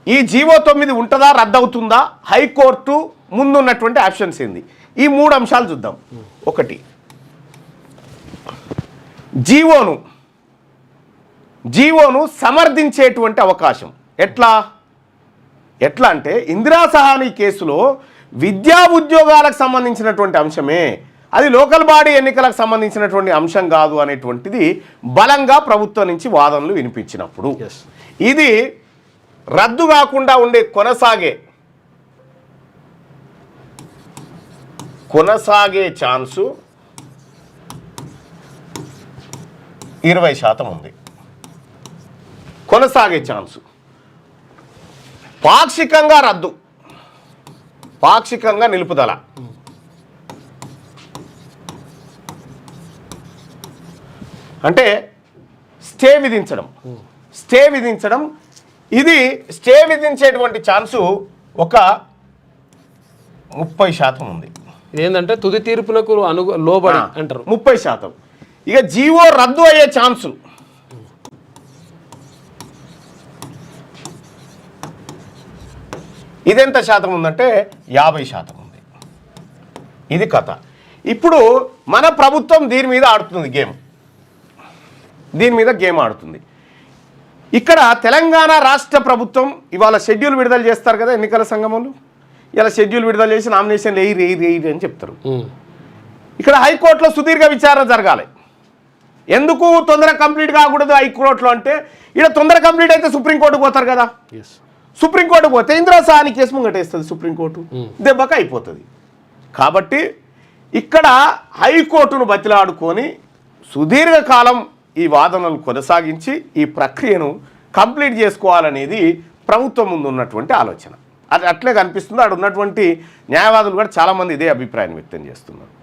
ఈ జీవో 9 ఉంటుందా, రద్దవుతుందా, హైకోర్టు ముందున్నటువంటి ఆప్షన్స్ ఏంది, ఈ 3 అంశాలు చూద్దాం. ఒకటి, జీవోను సమర్థించేటువంటి అవకాశం. ఎట్లా అంటే ఇందిరా సహాని కేసులో విద్యా ఉద్యోగాలకు సంబంధించినటువంటి అంశమే, అది లోకల్ బాడీ ఎన్నికలకు సంబంధించినటువంటి అంశం కాదు అనేటువంటిది బలంగా ప్రభుత్వం నుంచి వాదనలు వినిపించినప్పుడు ఇది రద్దు కాకుండా ఉండే కొనసాగే ఛాన్సు 20% ఉంది. కొనసాగే ఛాన్సు. పాక్షికంగా రద్దు, పాక్షికంగా నిలుపుదల. అంటే స్టే విధించడం ఇది స్టే విధించేటువంటి ఛాన్సు ఒక 30% ఉంది. ఏంటంటే తుది తీర్పునకు లోబడి అంటారు 30%. ఇక జీవో రద్దు అయ్యే ఛాన్సు ఇదెంత శాతం ఉందంటే 50% ఉంది. ఇది కథ. ఇప్పుడు మన ప్రభుత్వం దీని మీద ఆడుతుంది గేమ్ ఆడుతుంది. ఇక్కడ తెలంగాణ రాష్ట్ర ప్రభుత్వం ఇవాళ షెడ్యూల్ విడుదల చేస్తారు కదా ఎన్నికల సంఘములు, ఇలా షెడ్యూల్ విడుదల చేసి నామినేషన్లు ఎయిరి అని చెప్తారు. ఇక్కడ హైకోర్టులో సుదీర్ఘ విచారణ జరగాలి. ఎందుకు తొందరగా కంప్లీట్ కాకూడదు హైకోర్టులో అంటే, ఇక్కడ తొందర కంప్లీట్ అయితే సుప్రీంకోర్టుకు పోతారు కదా, సుప్రీంకోర్టుకు పోతే ఇందిరా సహాని కేసు ముంగటేస్తుంది సుప్రీంకోర్టు, దెబ్బకి అయిపోతుంది. కాబట్టి ఇక్కడ హైకోర్టును బతిలాడుకొని సుదీర్ఘకాలం ఈ వాదనలు కొనసాగించి ఈ ప్రక్రియను కంప్లీట్ చేసుకోవాలనేది ప్రభుత్వం ముందు ఉన్నటువంటి ఆలోచన. అది అట్లే కనిపిస్తుంది. అక్కడ ఉన్నటువంటి న్యాయవాదులు కూడా చాలామంది ఇదే అభిప్రాయం వ్యక్తం చేస్తున్నారు.